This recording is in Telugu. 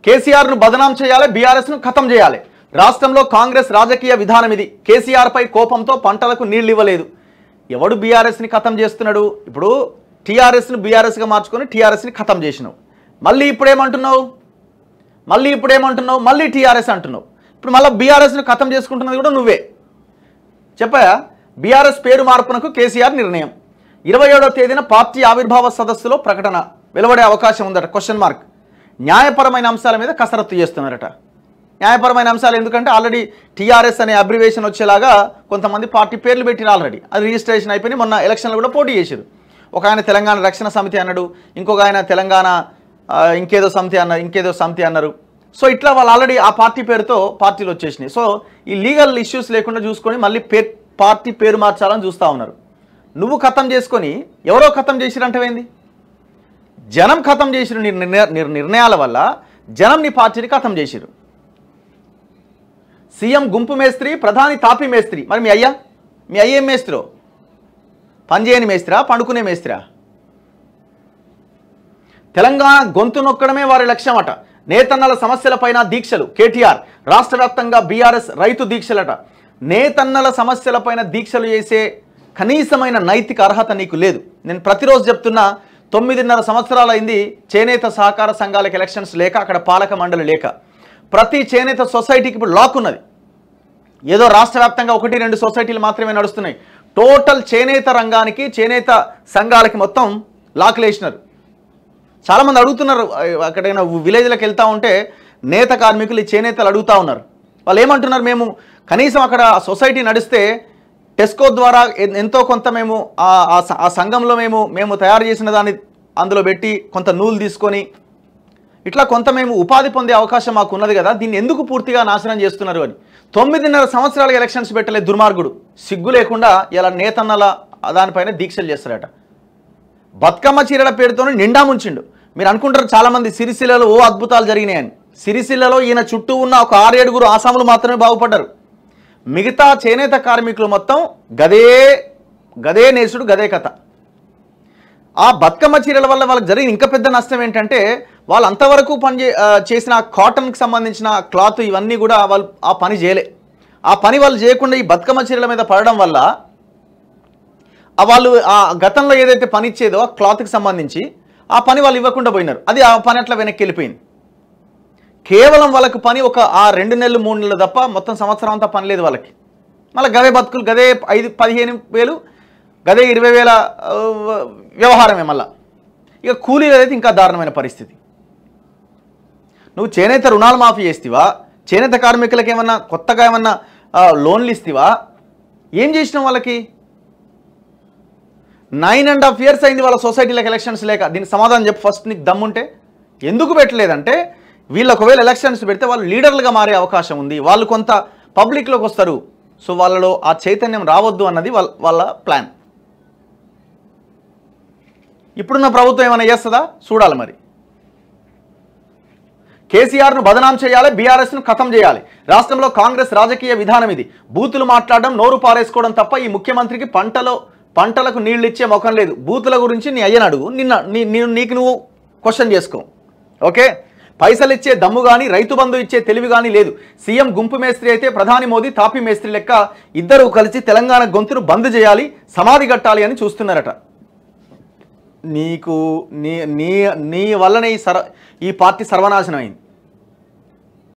కేసీఆర్ ను బదనాం చేయాలి, బీఆర్ఎస్ ను ఖతం చేయాలి. రాష్ట్రంలో కాంగ్రెస్ రాజకీయ విధానం ఇది. కేసీఆర్ పై కోపంతో పంటలకు నీళ్లు ఇవ్వలేదు. ఎవడు బీఆర్ఎస్ ని ఖతం చేస్తున్నాడు? ఇప్పుడు టీఆర్ఎస్ ను బీఆర్ఎస్ గా మార్చుకొని టీఆర్ఎస్ ని ఖతం చేసినావు. మళ్ళీ ఇప్పుడేమంటున్నావు? మళ్ళీ టీఆర్ఎస్ అంటున్నావు. ఇప్పుడు మళ్ళీ బీఆర్ఎస్ ను ఖతం చేసుకుంటున్నది కూడా నువ్వే. చెప్పాయా? బీఆర్ఎస్ పేరు మార్పునకు కేసీఆర్ నిర్ణయం. 27వ తేదీన పార్టీ ఆవిర్భావ సదస్సులో ప్రకటన వెలువడే అవకాశం ఉందట. Question mark. న్యాయపరమైన అంశాల మీద కసరత్తు చేస్తున్నారట. న్యాయపరమైన అంశాలు ఎందుకంటే ఆల్రెడీ టీఆర్ఎస్ అనే అబ్రివేషన్ వచ్చేలాగా కొంతమంది పార్టీ పేర్లు పెట్టిన ఆల్రెడీ. అది రిజిస్ట్రేషన్ అయిపోయి మొన్న ఎలక్షన్లు కూడా పోటీ చేశారు. ఒక ఆయన తెలంగాణ రక్షణ సమితి అన్నాడు, ఇంకొక ఆయన తెలంగాణ ఇంకేదో సమితి అన్నారు. సో ఇట్లా వాళ్ళు ఆల్రెడీ ఆ పార్టీ పేరుతో పార్టీలు వచ్చేసినాయి. సో ఈ లీగల్ ఇష్యూస్ లేకుండా చూసుకొని మళ్ళీ పార్టీ పేరు మార్చాలని చూస్తూ ఉన్నారు. నువ్వు ఖతం చేసుకొని ఎవరో ఖతం చేసిరంటవేంది? జనం ఖతం చేసిరు. నిర్ణయాల వల్ల జనం నీ పార్టీని ఖతం చేసిరు. సీఎం గుంపు మేస్త్రి, ప్రధాని తాపి మేస్త్రి. మరి మీ అయ్యా ఏం మేస్త్రో? పనిచేయని మేస్త్రా, పండుకునే మేస్త్రా? తెలంగాణ గొంతు నొక్కడమే వారి లక్ష్యం అట. నేతన్నల సమస్యలపైన దీక్షలు. కేటీఆర్. రాష్ట్ర వ్యాప్తంగా బీఆర్ఎస్ రైతు దీక్షలట. నేతన్నల సమస్యలపైన దీక్షలు చేసే కనీసమైన నైతిక అర్హత నీకు లేదు. నేను ప్రతిరోజు చెప్తున్నా, 9.5 సంవత్సరాలు అయింది చేనేత సహకార సంఘాలకు ఎలక్షన్స్ లేక, అక్కడ పాలక మండలి లేక. ప్రతి చేనేత సొసైటీకి ఇప్పుడు లాక్ ఉన్నది. ఏదో రాష్ట్ర వ్యాప్తంగా 1-2 సొసైటీలు మాత్రమే నడుస్తున్నాయి. టోటల్ చేనేత రంగానికి, చేనేత సంఘాలకి మొత్తం లాక్లు వేసినారు. చాలామంది అడుగుతున్నారు, అక్కడైనా విలేజ్లకు వెళ్తూ ఉంటే నేత కార్మికులు ఈ చేనేతలు అడుగుతూ ఉన్నారు. వాళ్ళు ఏమంటున్నారు? మేము కనీసం అక్కడ సొసైటీ నడిస్తే టెస్కో ద్వారా ఎంతో కొంత మేము ఆ సంఘంలో మేము తయారు చేసిన దాన్ని అందులో పెట్టి కొంత నూలు తీసుకొని ఇట్లా కొంత మేము ఉపాధి పొందే అవకాశం మాకు ఉన్నది కదా, దీన్ని ఎందుకు పూర్తిగా నాశనం చేస్తున్నారు అని. 9.5 సంవత్సరాలుగా ఎలక్షన్స్ పెట్టలే దుర్మార్గుడు. సిగ్గు లేకుండా ఇలా నేతన్నల దానిపైన దీక్షలు చేస్తారట. బతుకమ్మ చీరల పేరుతోనే నిండా ముంచిండు. మీరు అనుకుంటారు చాలామంది సిరిసిల్లలో అద్భుతాలు జరిగినాయని. సిరిసిల్లలో ఈయన చుట్టూ ఉన్న ఒక 6-7 ఆసాములు మాత్రమే బాగుపడ్డారు. మిగతా చేనేత కార్మికులు మొత్తం గదే నేసుడు, గదే కథ. ఆ బతుకమ్మ చీరల వల్ల వాళ్ళకి జరిగిన ఇంకా పెద్ద నష్టం ఏంటంటే, వాళ్ళు అంతవరకు చేసిన కాటన్కి సంబంధించిన క్లాత్ ఇవన్నీ కూడా వాళ్ళు ఆ పని చేయలే. ఆ పని వాళ్ళు చేయకుండా ఈ బతుకమ్మ చీరల మీద పడడం వల్ల వాళ్ళు ఆ గతంలో ఏదైతే పని ఇచ్చేదో ఆ క్లాత్కి సంబంధించి ఆ పని వాళ్ళు ఇవ్వకుండా పోయినారు. అది ఆ పని అట్లా వెనక్కి వెళ్ళిపోయింది. కేవలం వాళ్ళకు పని ఒక 2 నెలలు 3 నెలలు తప్ప మొత్తం సంవత్సరం అంతా పని లేదు వాళ్ళకి. మళ్ళీ గదే బతుకులు, గదే 15,000, గదే 20,000 వ్యవహారమే. మళ్ళీ ఇక కూలీలు అయితే ఇంకా దారుణమైన పరిస్థితి. నువ్వు చేనేత రుణాలు మాఫీ చేస్తావా? చేనేత కార్మికులకు ఏమన్నా కొత్తగా ఏమన్నా లోన్లు ఇస్తావా? ఏం చేసినావు వాళ్ళకి? 9.5 years అయింది వాళ్ళ సొసైటీలకు ఎలక్షన్స్ లేక. దీనికి సమాధానం చెప్పు ఫస్ట్, నీకు దమ్ముంటే. ఎందుకు పెట్టలేదంటే, వీళ్ళు ఒకవేళ ఎలక్షన్స్ పెడితే వాళ్ళు లీడర్లుగా మారే అవకాశం ఉంది, వాళ్ళు కొంత పబ్లిక్లోకి వస్తారు. సో వాళ్ళలో ఆ చైతన్యం రావద్దు అన్నది వాళ్ళ ప్లాన్. ఇప్పుడున్న ప్రభుత్వం ఏమైనా చేస్తుందా చూడాలి. మరి కేసీఆర్ను బదనాం చేయాలి, బీఆర్ఎస్ను ఖతం చేయాలి. రాష్ట్రంలో కాంగ్రెస్ రాజకీయ విధానం ఇది. బూతులు మాట్లాడడం, నోరు పారేసుకోవడం తప్ప ఈ ముఖ్యమంత్రికి పంటలకు నీళ్ళు ఇచ్చే ముఖం లేదు. బూతుల గురించి నీ అయ్యను అడుగు, నీకు నువ్వు క్వశ్చన్ చేసుకో. ఓకే, పైసలు ఇచ్చే దమ్ము కానీ, రైతు బంధు ఇచ్చే తెలివి కానీ లేదు. సీఎం గుంపు మేస్త్రి అయితే ప్రధాని మోదీ తాపి మేస్త్రి లెక్క ఇద్దరు కలిసి తెలంగాణ గొంతును బంద్ చేయాలి, సమాధి కట్టాలి అని చూస్తున్నారట. నీ వల్లనే ఈ పార్టీ సర్వనాశనం అయింది.